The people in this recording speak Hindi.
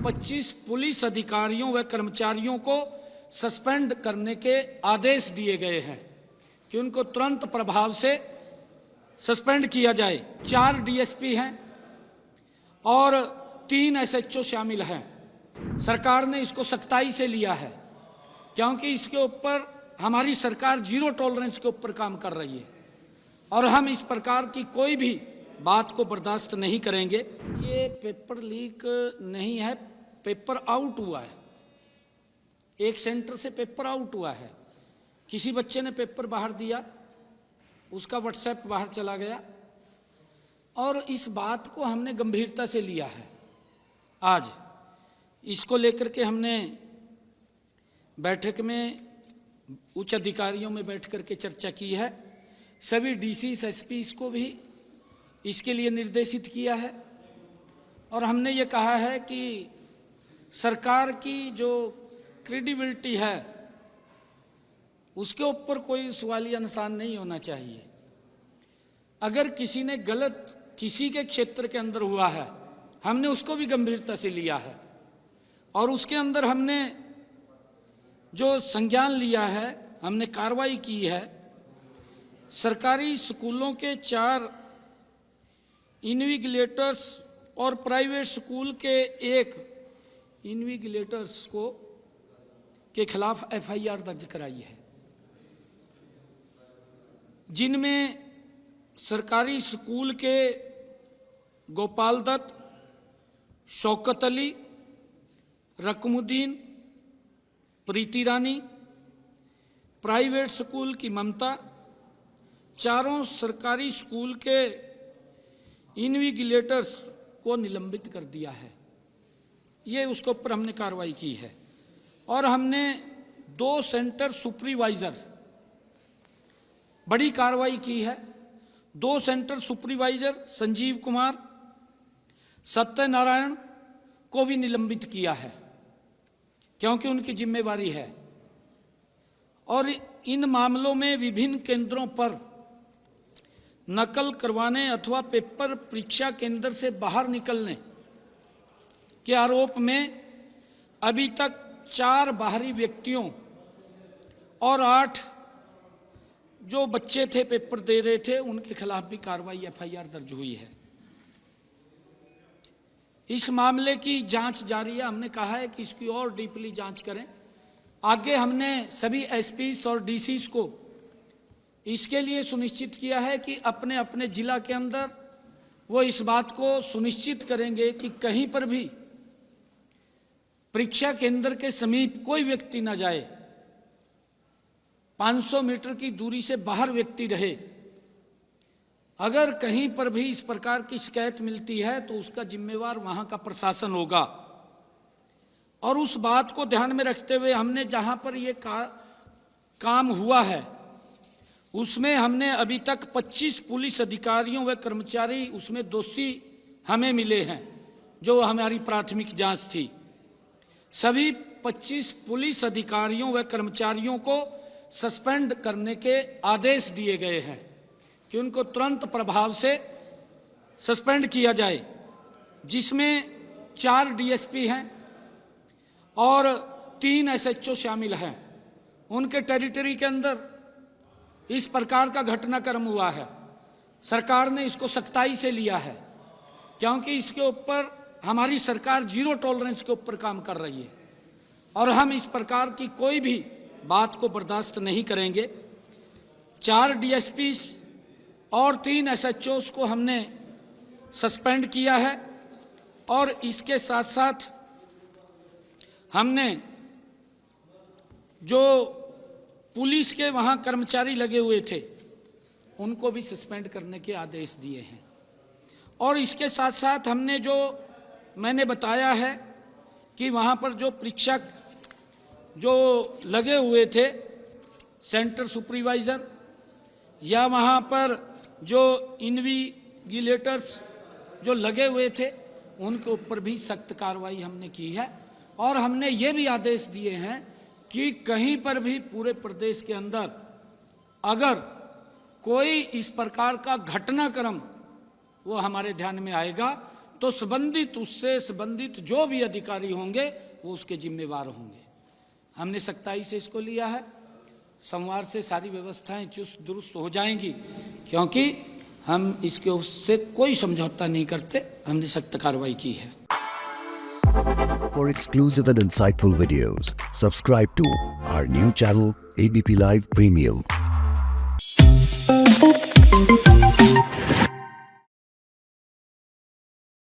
25 पुलिस अधिकारियों व कर्मचारियों को सस्पेंड करने के आदेश दिए गए हैं कि उनको तुरंत प्रभाव से सस्पेंड किया जाए। 4 डीएसपी हैं और 3 एसएचओ शामिल हैं। सरकार ने इसको सख्ताई से लिया है क्योंकि इसके ऊपर हमारी सरकार जीरो टॉलरेंस के ऊपर काम कर रही है और हम इस प्रकार की कोई भी बात को बर्दाश्त नहीं करेंगे। ये पेपर लीक नहीं है, पेपर आउट हुआ है। एक सेंटर से पेपर आउट हुआ है। किसी बच्चे ने पेपर बाहर दिया, उसका व्हाट्सएप बाहर चला गया और इस बात को हमने गंभीरता से लिया है। आज इसको लेकर के हमने बैठक में उच्च अधिकारियों में बैठ करके चर्चा की है। सभी डीसीस एसपीस को भी इसके लिए निर्देशित किया है और हमने ये कहा है कि सरकार की जो क्रेडिबिलिटी है उसके ऊपर कोई सवालिया निशान नहीं होना चाहिए। अगर किसी ने गलत किसी के क्षेत्र के अंदर हुआ है, हमने उसको भी गंभीरता से लिया है और उसके अंदर हमने जो संज्ञान लिया है, हमने कार्रवाई की है। सरकारी स्कूलों के 4 इन्विजिलेटर्स और प्राइवेट स्कूल के 1 इन्विजिलेटर्स के खिलाफ एफआईआर दर्ज कराई है, जिनमें सरकारी स्कूल के गोपाल दत्त, शौकत अली, रकमुद्दीन, प्रीति रानी, प्राइवेट स्कूल की ममता, चारों सरकारी स्कूल के इन्विजिलेटर्स को निलंबित कर दिया है। ये उसके ऊपर हमने कार्रवाई की है और हमने 2 सेंटर सुपरवाइजर बड़ी कार्रवाई की है। 2 सेंटर सुपरवाइजर संजीव कुमार, सत्यनारायण को भी निलंबित किया है क्योंकि उनकी जिम्मेवारी है और इन मामलों में विभिन्न केंद्रों पर नकल करवाने अथवा पेपर परीक्षा केंद्र से बाहर निकलने के आरोप में अभी तक 4 बाहरी व्यक्तियों और 8 जो बच्चे थे पेपर दे रहे थे उनके खिलाफ भी कार्रवाई एफआईआर दर्ज हुई है। इस मामले की जांच जारी है। हमने कहा है कि इसकी और डीपली जांच करें। आगे हमने सभी एसपीस और डीसीस को इसके लिए सुनिश्चित किया है कि अपने अपने जिला के अंदर वो इस बात को सुनिश्चित करेंगे कि कहीं पर भी परीक्षा केंद्र के समीप कोई व्यक्ति न जाए, 500 मीटर की दूरी से बाहर व्यक्ति रहे। अगर कहीं पर भी इस प्रकार की शिकायत मिलती है तो उसका जिम्मेवार वहां का प्रशासन होगा और उस बात को ध्यान में रखते हुए हमने जहां पर ये काम हुआ है उसमें हमने अभी तक 25 पुलिस अधिकारियों व कर्मचारी उसमें दोषी हमें मिले हैं, जो हमारी प्राथमिक जांच थी। सभी 25 पुलिस अधिकारियों व कर्मचारियों को सस्पेंड करने के आदेश दिए गए हैं कि उनको तुरंत प्रभाव से सस्पेंड किया जाए, जिसमें 4 डीएसपी हैं और 3 एसएचओ शामिल हैं। उनके टेरिटरी के अंदर इस प्रकार का घटनाक्रम हुआ है। सरकार ने इसको सख्ताई से लिया है क्योंकि इसके ऊपर हमारी सरकार जीरो टॉलरेंस के ऊपर काम कर रही है और हम इस प्रकार की कोई भी बात को बर्दाश्त नहीं करेंगे। 4 डीएसपी और 3 एसएचओs को हमने सस्पेंड किया है और इसके साथ साथ हमने जो पुलिस के वहां कर्मचारी लगे हुए थे उनको भी सस्पेंड करने के आदेश दिए हैं। और इसके साथ साथ हमने जो मैंने बताया है कि वहां पर जो परीक्षक जो लगे हुए थे, सेंटर सुपरवाइजर या वहां पर जो इन्विजिलेटर्स जो लगे हुए थे, उनके ऊपर भी सख्त कार्रवाई हमने की है। और हमने ये भी आदेश दिए हैं कि कहीं पर भी पूरे प्रदेश के अंदर अगर कोई इस प्रकार का घटनाक्रम वो हमारे ध्यान में आएगा तो उससे संबंधित जो भी अधिकारी होंगे वो उसके जिम्मेवार होंगे। हमने सख्ताई से इसको लिया है। सोमवार से सारी व्यवस्थाएं चुस्त दुरुस्त हो जाएंगी, क्योंकि हम इसके उससे कोई समझौता नहीं करते। हमने सख्त कार्रवाई की है। For exclusive and insightful videos, subscribe to our new channel ABP Live Premium.